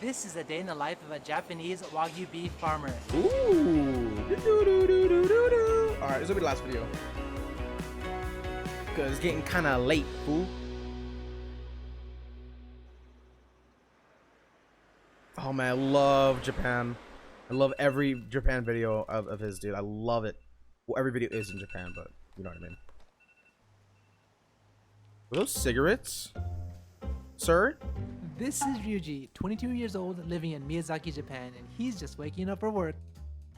This is a day in the life of a Japanese Wagyu beef farmer. Ooh. Alright, this will be the last video. Because it's getting kind of late, fool. Oh man, I love Japan. I love every Japan video of his, dude. I love it. Well, every video is in Japan, but you know what I mean. Are those cigarettes, sir? This is Ryuji, 22 years old, living in Miyazaki, Japan, and he's just waking up for work.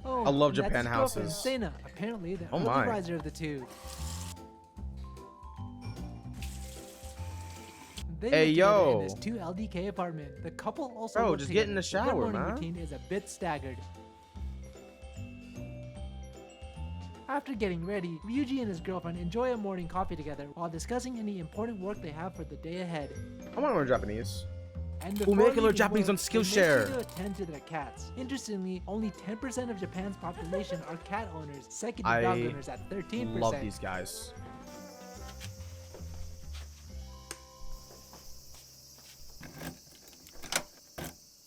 Oh, I love and that's Japan his girlfriend, houses. Sena, apparently the Oh early my. riser of the two. They Hey, live together yo. in this 2 LDK apartment. The couple also Bro, live just get together, in the but their shower, morning man. routine is a bit staggered. After getting ready, Ryuji and his girlfriend enjoy a morning coffee together while discussing any important work they have for the day ahead. I want to learn Japanese. And We'll before make a little leaving Japanese work, on they Skillshare. make sure to attend to their cats. Interestingly, only 10% of Japan's population are cat owners, second to dog owners at 13%. Love these guys.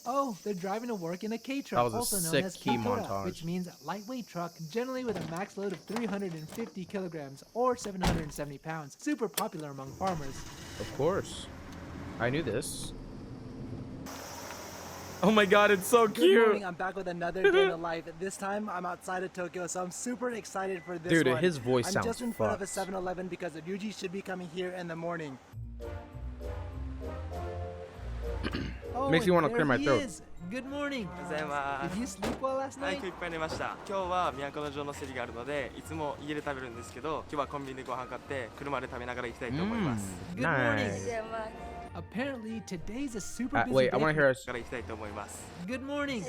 Oh, they're driving to work in a K truck, That was a also known sick as key Futora, montage. which means lightweight truck, generally with a max load of 350 kilograms or 770 pounds. Super popular among farmers. Of course. I knew this. Oh my god, it's so Good cute. morning, I'm back with another day in the life. This time I'm outside of Tokyo, so I'm super excited for this Dude, one. his voice I'm sounds just in front of a fucked. 7-Eleven because Ryuji should be coming here in the morning. Oh, Makes me and wanna clear there my he throat. is. Good morning. おはようございます。 Did you sleep well last はい、 night? 今日いっぱい寝ました。今日は都城の競りがあるので、いつも家で食べるんですけど、今日はコンビニでご飯買って車で食べながら行きたいと思います。 Good morning. Nice. Apparently today's a super busy Wait, I day. want to hear us. から行きたいと思います。 Good morning.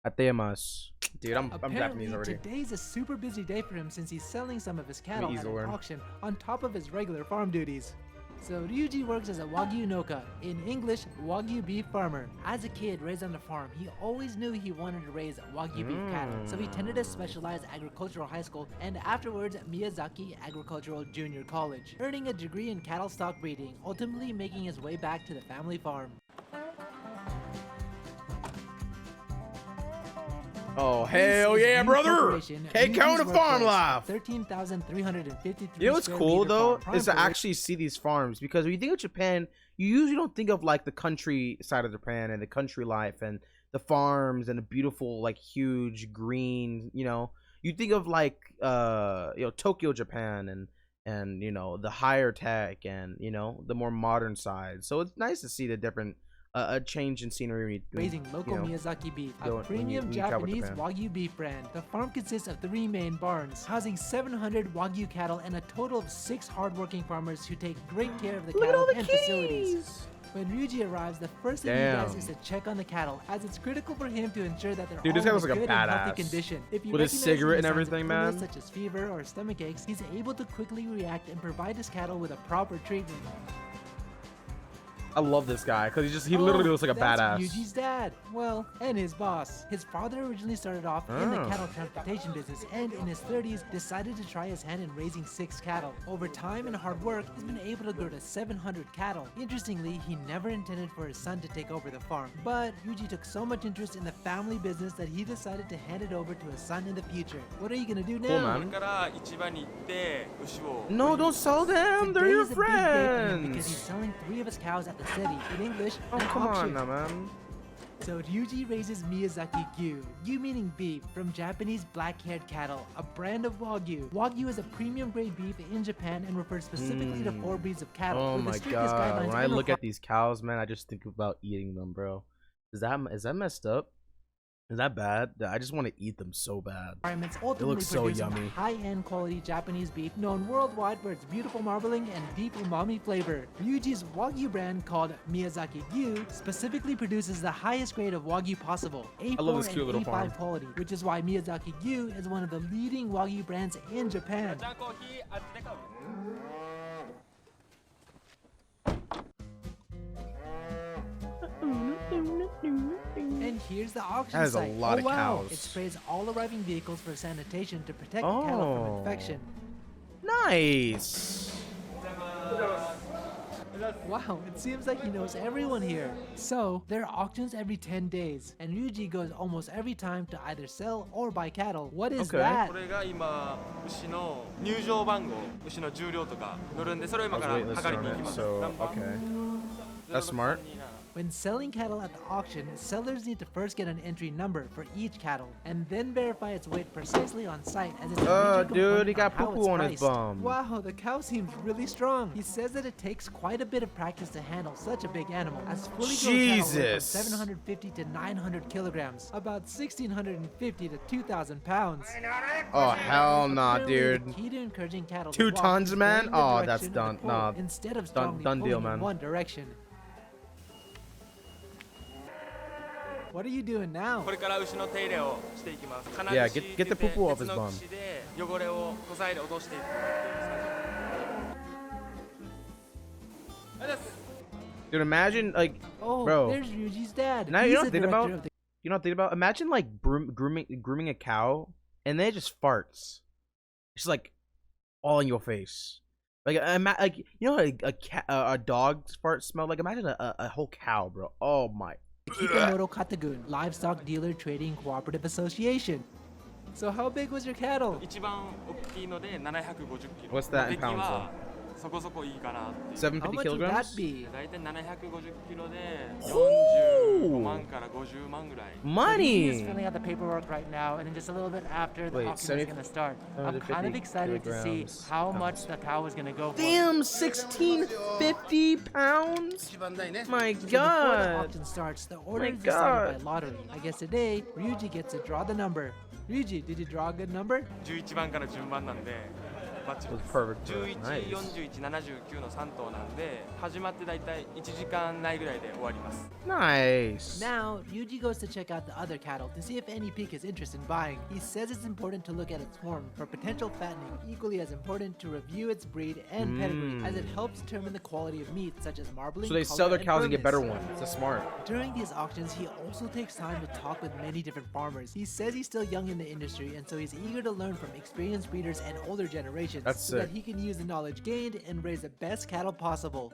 Atemasu. Dude, I'm Apparently Japanese already. today's a super busy day for him since he's selling some of his cattle easy at to an learn. auction on top of his regular farm duties. So Ryuji works as a Wagyu Noka, in English, Wagyu beef farmer. As a kid raised on a farm, he always knew he wanted to raise Wagyu beef cattle, so he attended a specialized agricultural high school and afterwards Miyazaki Agricultural Junior College, earning a degree in cattle stock breeding, ultimately making his way back to the family farm. Oh, This hell is yeah, Ryuji brother! Corporation, Hey, Ryuji's count the farm workplace, life! 13,353 You know what's square cool meter though farm is to property. actually see these farms, because when you think of Japan, you usually don't think of like the country side of Japan and the country life and the farms and the beautiful like huge green, you know. You think of like Tokyo, Japan, and you know the higher tech and you know the more modern side. So it's nice to see the different a change in scenery when you Raising local you know, Miyazaki beef, a when you premium travel to Japanese Japan. Wagyu beef brand. The farm consists of 3 main barns, housing 700 Wagyu cattle and a total of 6 hardworking farmers who take great care of the Look at cattle all the and facilities. keys! When Ryuji arrives, the first thing he does is to check on the cattle, as it's critical for him to ensure that they're Dude, this all guy in looks like a good and healthy badass. condition. If he With his recognizes cigarette and any signs of everything, illness, man. such as fever or stomach aches, he's able to quickly react and provide his cattle with a proper treatment. I love this guy because he literally looks like a that's badass. Ryuji's dad. Well, and his boss. His father originally started off in the Oh. cattle transportation business and in his 30s decided to try his hand in raising 6 cattle. Over time and hard work, he's been able to grow to 700 cattle. Interestingly, he never intended for his son to take over the farm, but Ryuji took so much interest in the family business that he decided to hand it over to his son in the future. What are you gonna do now? Cool, こ man. れから市場に行って牛を No, don't sell them. They're Today your is a big day for him because he's friends. selling 3 of his cows at the city. In English, Oh, an come auction. on now, man. So Ryuji raises Miyazaki Gyu, Gyu meaning beef, from Japanese black-haired cattle, a brand of Wagyu. Wagyu is a premium grade beef in Japan and refers specifically to 4 breeds of cattle. Oh with the my strictest god. guidelines When I and look at these cows, man, I just think about eating them, bro. Is that messed up? Is that bad? I just want to eat them so bad. requirements, ultimately looks so producing yummy. high-end quality Japanese beef known worldwide for its beautiful marbling and deep umami flavor. Ryuji's Wagyu brand called Miyazaki Gyu specifically produces the highest grade of Wagyu possible, A4 I love this cute and little A5 farm. quality, which is why Miyazaki Gyu is one of the leading Wagyu brands in Japan. ジャンコーヒーあっちで買う And here's the auction That is a site. lot Oh of wow! cows. It sprays all arriving vehicles for sanitation to protect cattle from Oh. infection. Nice. Wow, it seems like he knows everyone here. So, there are auctions every 10 days, and Ryuji goes almost every time to either sell or buy cattle. What is Okay. that? これが今牛の入場番号、牛の重量とか乗るんで、それを今から I was 測り waiting に行き on ま it, す。 so 何番 okay. That's smart. When selling cattle at the auction, sellers need to first get an entry number for each cattle, and then verify its weight precisely on site as it's a major Dude, he component got on how poo-poo it's on his priced. bum. Wow, the cow seems really strong. He says that it takes quite a bit of practice to handle such a big animal, as fully grown cattle weigh from Jesus. 750 to 900 kilograms, about 1,650 to 2,000 pounds. Oh hell nah, Apparently, dude. the key to encouraging cattle to 2 walk tons, is man? going the Oh, direction that's of the done. pull, Nah. instead of strongly Done deal, pulling in man. one direction. What are you doing now? これから牛の手入れをしていきます。 Yeah, get the poo-poo off his bum. 鉄の串で汚れをこさえで落としていくっていう作業。 Dude, imagine like, Oh, bro. there's Ryuji's dad. Now He's you know the think director about- of the You know what I'm thinking about? Imagine like grooming a cow, and then it just farts. It's like all in your face. Like you know like a dog's fart smell. Like imagine a whole cow, bro. Oh my. Kitamoto Katagun Livestock Dealer Trading Cooperative Association. So how big was your cattle? 一番大きいので750キロ。 What's that in 出来は pounds, そこそこいいかなっていう。 750 How much would that kilograms? be? だいたい750キロでおー45万から50万ぐらい。 He is Money. filling out the paperwork right now, and then just a little bit after the Wait, auction is 70 going to start. I'm 150 kind of excited to see kilograms. how much the cow is going to go for. Damn, 1650 pounds. My So before the God. auction starts, the order My is decided God. by lottery. I guess today, Ryuji gets to draw the number. Ryuji, did you draw a good number? 11番から順番なんでバッチリです。 That's perfect, bro. 11、 Nice. 41、79の3頭なんで始まってだいたい1時間ないぐらいで終わります。 Nice. Now, Ryuji goes to check out the other cattle to see if any pique his interest in buying. He says it's important to look at its form for potential fattening, equally as important to review its breed and pedigree, as it helps determine the quality of meat, such as marbling, So they color, sell their and cows and get better firmness. ones. That's smart. During these auctions, he also takes time to talk with many different farmers. He says he's still young in the industry, and so he's eager to learn from experienced breeders and older generations, That's so that sick. he can use the knowledge gained and raise the best cattle possible.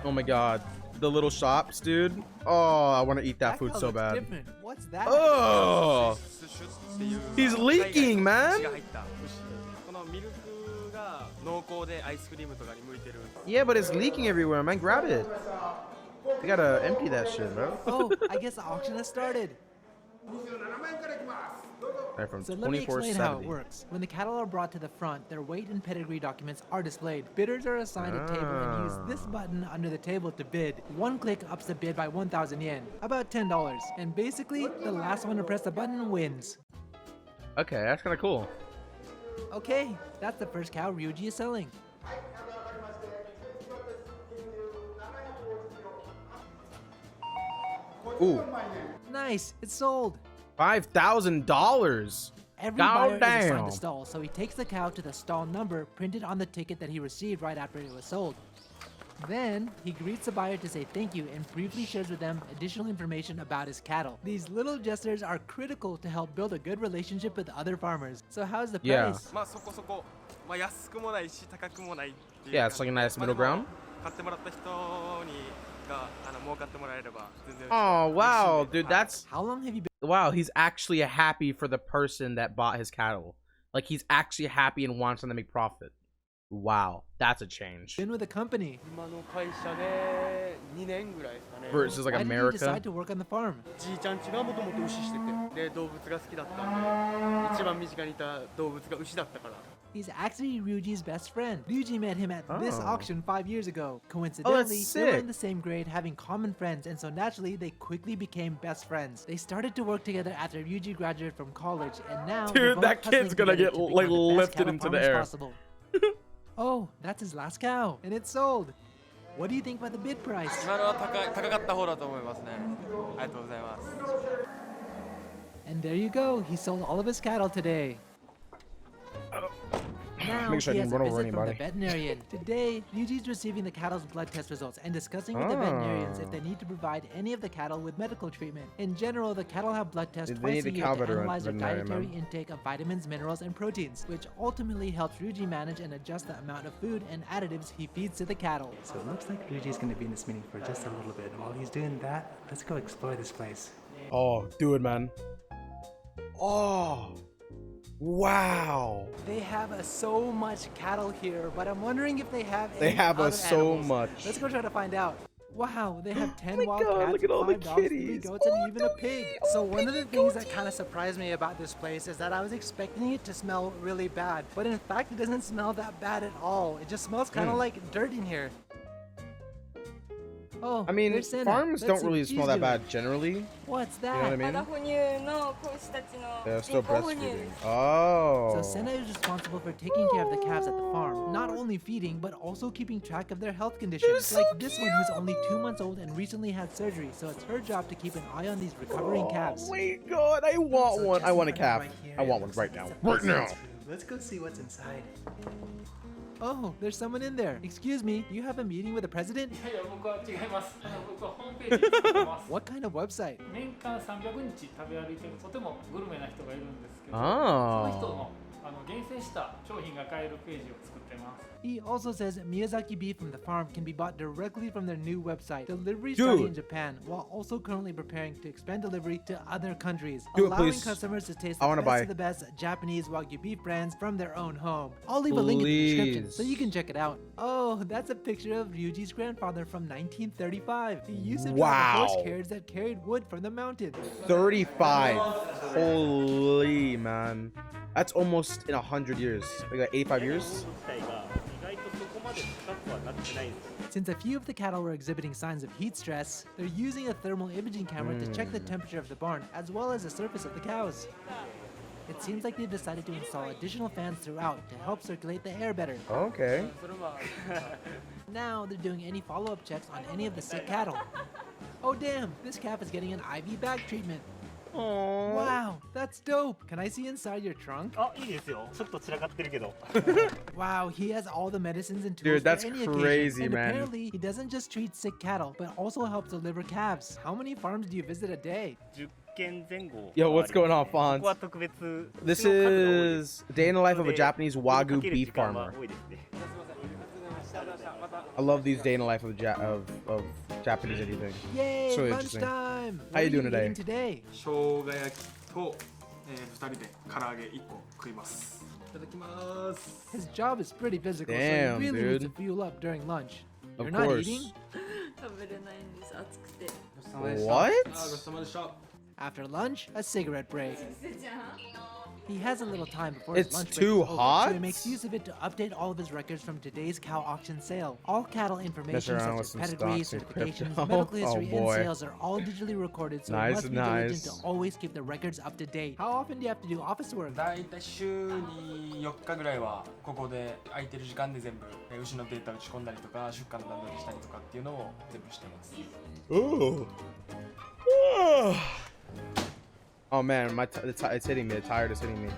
Oh my God. The little shops, dude. Oh, I want to eat that food cow so looks bad. different. What's that? Oh. スシュっていう He's leaking, man. 血が入った牛。このミルクが濃厚でアイスクリームとかに向いてる。 Yeah, but it's leaking everywhere, man. Grab it. You gotta empty that shit, bro. Oh, I guess the auction has started. Right, from So let me explain how it 24.70. works. When the cattle are brought to the front, their weight and pedigree documents are displayed. Bidders are assigned a table and use this button under the table to bid. One click ups the bid by 1,000 yen, about $10. And basically, the last one to press the button wins. Okay, that's kind of cool. Okay, that's the first cow Ryuji is selling. Ooh, Nice, it's sold. $5,000. Every buyer is assigned Goddamn. a stall, so he takes the cow to the stall number printed on the ticket that he received right after it was sold. Then, he greets the buyer to say thank you and briefly shares with them additional information about his cattle. These little gestures are critical to help build a good relationship with other farmers. So how's the Yeah. price? まあそこそこ、まあ、安くもないし高くもないっていう Yeah, it's like a nice middle ground. 買ってもらった人にが儲かってもらえれば全然 Oh, wow, 嬉しいんで dude, that's... How long have you been Wow, he's actually happy for the person that bought his cattle. Like, he's actually happy and wants them to make profit. Wow, that's a change. with the company? 今の会社で2年ぐらいですかね Versus, like, Why did you America. decide to work on the farm? じいちゃんちがもともと牛しててで動物が好きだったんで一番身近にいた動物が牛だったから He's actually Ryuji's best friend. Ryuji met him at this Oh. auction 5 years ago. Coincidentally, they were sick. in the same grade, having common friends, and so naturally, they quickly became best friends. They started to work together after Ryuji graduated from college, and now they're Dude, both that kid's hustling gonna together get, to like, become the best lifted cattle into the farmers air. possible. Oh, that's his last cow, and it's sold. What do you think about the bid price? 今のは高かった方だと思いますねありがとうございます And there you go. He sold all of his cattle today. Now Make sure I he has didn't a run over visit from the anybody. veterinarian. Today, Ryuji's receiving the cattle's blood test results and discussing with the veterinarians if they need to provide any of the cattle with medical treatment. In general, the cattle have blood tests They twice need a a year cow to analyze their veterinarian, dietary man. intake of vitamins, minerals, and proteins, which ultimately helps Ryuji manage and adjust the amount of food and additives he feeds to the cattle. So it looks like Ryuji's going to be in this meeting for just a little bit. While he's doing that, let's go explore this place. Oh, do it, man. Oh, wow. They have so much cattle here, but I'm wondering if they have They any have other so animals. much. Let's go try to find out. Wow, they have 10 my wild God, cats, look at all the 5 dogs, 3 kitties. goats, Oh, and even a doggy. pig. Oh, So one of the piggy, things that goaty. kind of surprised me about this place is that I was expecting it to smell really bad, but in fact it doesn't smell that bad at all. It just smells kind of like dirt in here. Oh, I mean, there's Senna. farms Let's don't see really what smell she's that doing. bad generally. What's You know what I that? mean? まだ哺乳の子牛たちの They're 人 still 工哺乳 breastfeeding. です Oh. So Senna is responsible for taking care of the calves at the farm, not only feeding, but also keeping track of their health conditions. so Like this one who's only 2 months old and recently had surgery, so it's her job to keep an eye on these recovering calves. Oh my God, I want So one. just I in want a front of calf. right here, I want it one looks right like now. it's a Right now. business room. Let's go see what's inside. Oh, there's someone in there. Excuse me, do you have a meeting with the president? いや僕は違います。僕はホームページ作ってます。 What kind of website? 年間300日食べ歩いてるとてもグルメな人がいるんですけど、その人 Oh. の厳選した商品が買えるページを作ってます。 He also says Miyazaki beef from the farm can be bought directly from their new website. Delivery Dude. starting in Japan, while also currently preparing to expand delivery to other countries, Do it, allowing please. customers to taste I the wanna best buy. of the best Japanese Wagyu beef brands from their own home. I'll leave a link in the description so you can check it out. Oh, that's a picture of Ryuji's grandfather from 1935. He used to drive a Wow. horse carriage that carried wood from the mountain. 35. Holy man. That's almost in 100 years. Like 85 years? Since a few of the cattle were exhibiting signs of heat stress, they're using a thermal imaging camera to check the temperature of the barn as well as the surface of the cows. It seems like they've decided to install additional fans throughout to help circulate the air better. Okay. Now they're doing any follow-up checks on any of the sick cattle. Oh damn, this calf is getting an IV back treatment. Oh. Wow, that's dope. Can I see inside your trunk? あ、いいですよ。ちょっと散らかってるけど。 Wow, he has all the medicines and Dude, tools that's for any crazy, occasion. And man. apparently, he doesn't just treat sick cattle, but also helps deliver calves. How many farms do you visit a day? 10件前後。 Yo, what's going on, ここは Fonz? 特別。 This 数の数が多いです is day in the life of a ので Japanese Wagyu かける beef 時間は farmer. 多いですね。 I love these day in the life of of Japanese anything. Yay, So interesting. lunchtime! What How you are doing eating today? 生姜焼きと、2人で唐揚げ1個食いますいただきます His job is pretty physical, Damn, so he really needs dude. to fuel up during lunch. Of You're not course. eating? 食べれないんです暑くて What? ごちそうさまでした After lunch, a cigarette break. じゃん He has a little time before his It's lunch break too is over, hot? so he makes use of it to update all of his records from today's cow auction sale. All cattle information around such with as some pedigree, stocks and certifications, crypto. medical history, Oh, and boy. sales are all digitally recorded, so Nice, it must be diligent nice. to always keep the records up to date. How often do you have to do office work? だいたい週に4日ぐらいはここで空いてる時間で全部牛のデータ打ち込んだりとか出荷の段取りしたりとかっていうのを全部してます Ooh. Oh man, it's hitting me. The tire is hitting me.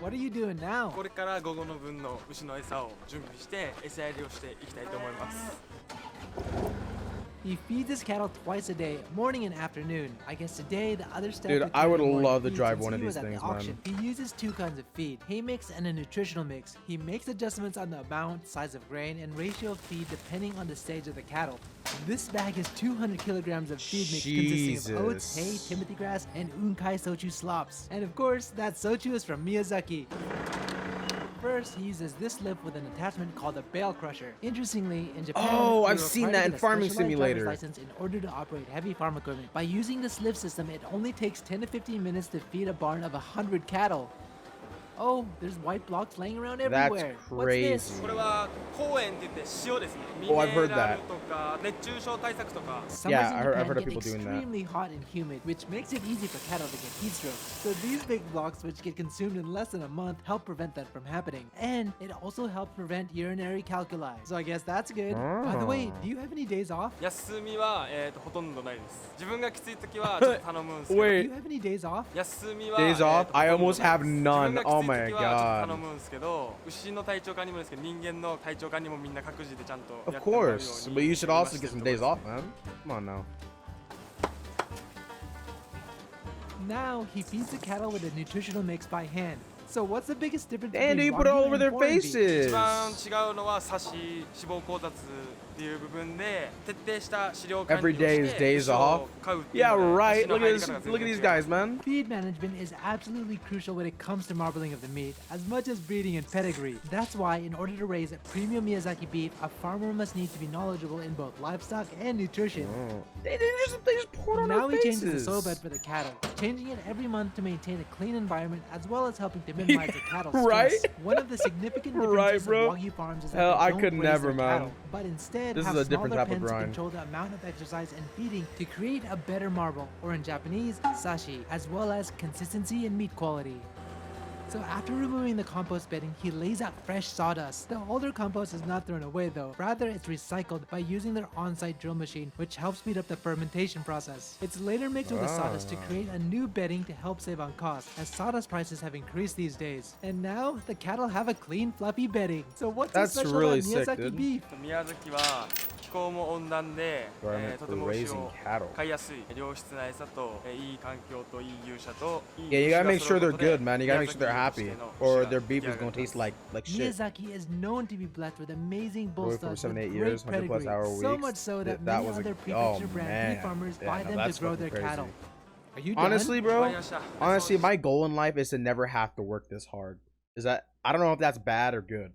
What are you doing now? これから午後の分の牛の餌を準備して餌やりをしていきたいと思います He feeds his cattle twice a day, morning and afternoon. I guess today the other step. Dude, with I would feeding morning love to feed drive since one of he was these at the things, man. auction. He uses two kinds of feed: hay mix and a nutritional mix. He makes adjustments on the amount, size of grain, and ratio of feed depending on the stage of the cattle. This bag is 200 kilograms of feed mix consisting of oats, hay, Jesus. timothy grass, and unkai sochu slops. And of course, that sochu is from Miyazaki. First, he uses this lift with an attachment called a bale crusher. Interestingly, in Japan, Oh, you're I've seen required that to in get a Farming specialized driver's Simulator. license in order to operate heavy farm equipment. By using this lift system, it only takes 10 to 15 minutes to feed a barn of 100 cattle. Oh, there's white blocks laying around That's everywhere. What's this? crazy. これは高塩って言って塩ですね Oh, I've heard ミネラ that. ルとか熱中症対策とか Summers Yeah, in I heard- I've Japan heard of get people doing that. extremely hot and humid, which makes it easy for cattle to get heat stroke. So these big blocks, which get consumed in less than a month, help prevent that from happening. And it also helps prevent urinary calculi. So I guess that's good. By the way, do you have any days off? 休みは、ほとんどないです自分がきつい時はちょっと頼むんですけど Do Wait, you have any days off? 休みは days off? ほとんど I ない almost have です none. 自分がきつ Oh い my 時はちょっと god. 頼むんですけど、牛の体調管理もですけど、人間の体調管理もみんな各自でちゃんとや Of ってもらうよう course, に but you should also して get る some ところ days です off, man. Come on now. Now he feeds the cattle with a nutritional mix by hand. So what's the biggest difference And between you put it all Wagyu over and their foreign beef? faces. 一番違うのはサシ脂肪交雑っていう部分で徹底した飼料管理を Every し day is て days 牛を off. 飼うっていう Yeah, ので right. 牛の Look 入 at り this. 方が全 Look at 然 these 違う guys, man. Feed management is absolutely crucial when it comes to marbling of the meat, as much as breeding and pedigree. That's why, in order to raise premium Miyazaki beef, a farmer must need to be knowledgeable in both livestock and nutrition. They just pour it on Now their he changes the faces. soil bed for the cattle, changing it every month to maintain a clean environment as well as helping to minimize the cattle's Right? stress. One of the significant differences Right, bro. of Wagyu farms is that Hell, they I don't could raise never, their man. cattle, but instead This have is a different smaller type of pens to grind. control the amount of exercise and feeding to create a better marble, or in Japanese, sashi, as well as consistency and meat quality. So after removing the compost bedding, he lays out fresh sawdust. The older compost is not thrown away though, rather it's recycled by using their on-site drill machine, which helps speed up the fermentation process. It's later mixed with the sawdust to create a new bedding to help save on cost, as sawdust prices have increased these days. And now, the cattle have a clean, fluffy bedding. So what's That's so special really about sick, Miyazaki dude. beef? 宮崎は気候も温暖で、 Environment と for ても牛 raising を cattle. 飼いやすい良質な餌と、いい環境といい牛舎といい Yeah, you gotta make 牛 sure が揃 they're うことで good, man. You gotta make sure they're 宮 happy, 崎牛としての or 牛が their beef 出来 is 上が gonna ります taste like shit. Miyazaki is known to be blessed with amazing bull Growing for studs 7 with 8 great years, 100 plus pedigree, hour so weeks. much so that That many was other a prefecture brand beef farmers yeah, buy no, them that's to grow fucking their crazy. cattle. Are you done? Honestly, わ bro. かりました Honestly, my goal in life is to never have to work this hard. Is that I don't know if that's bad or good,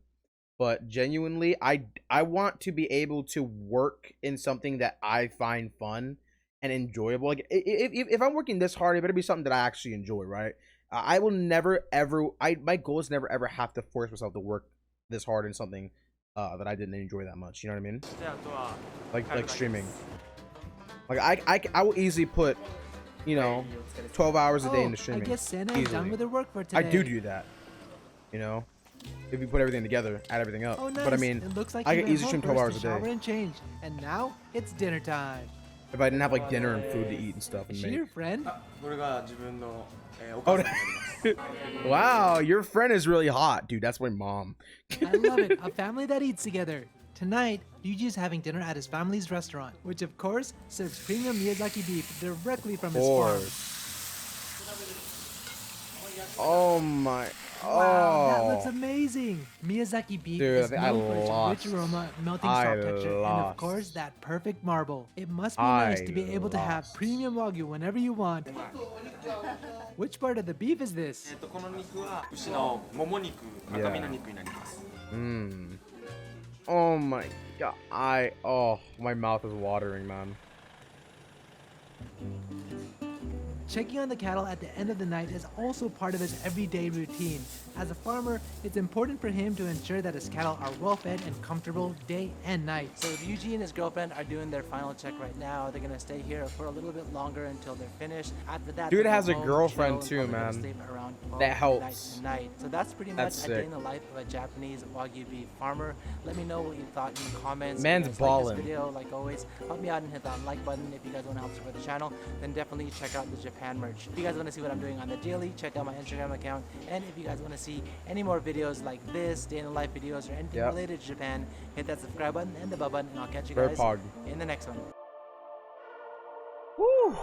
but genuinely, I want to be able to work in something that I find fun and enjoyable. Like if I'm working this hard, it better be something that I actually enjoy, right? I will never ever. My goal is never ever have to force myself to work this hard in something that I didn't enjoy that much. You know what I mean? であとは Like streaming. Like I will easily put, you know, 12 hours a day Oh, into I streaming. guess Santa is done Easily. with her work for I today. do that. You know, if you put everything together, add everything up. Oh, nice. But I mean, it looks like I you could went easily home stream 12 first hours to a shower day. and change, and now it's dinner time. If I didn't have like dinner and food to eat and stuff and Is she your make. friend? これが自分の、お Oh, 母さんになります wow, your friend is really hot, dude. That's my mom. I love it. A family that eats together. Tonight, Ryuji is having dinner at his family's restaurant, which of course serves premium Miyazaki beef directly from his farm. Oh my. Wow, that Oh. looks amazing! Miyazaki beef Dude, is I known for its lost. rich aroma, melting I soft texture, and of lost. course that perfect marble. It must be nice I to be able to have lost. premium Wagyu whenever you want. Which part of the beef is this? この肉は牛のもも肉赤身の肉になります Mm. Oh my god. Oh, my mouth is watering, man. Checking on the cattle at the end of the night is also part of his everyday routine. As a farmer, it's important for him to ensure that his cattle are well fed and comfortable day and night. So Ryuji and his girlfriend are doing their final check right now. They're gonna stay here for a little bit longer until they're finished. After that, Dude they'll has go a home, girlfriend chill, too, probably gonna man. sleep around 12 That midnight helps. tonight. So that's pretty That's much a day sick. in the life of a Japanese Wagyu beef farmer. Let me know what you thought in the comments. Man's If you guys like ballin'. this video, like always, help me out and hit that like button. If you guys want to help support the channel, then definitely check out the Japan merch. If you guys want to see what I'm doing on the daily, check out my Instagram account. And if you guys want to see any more videos like this, day in the life videos, or anything Yep. related to Japan, hit that subscribe button and the bell button, and I'll catch you Very guys pog. in the next one. Woo.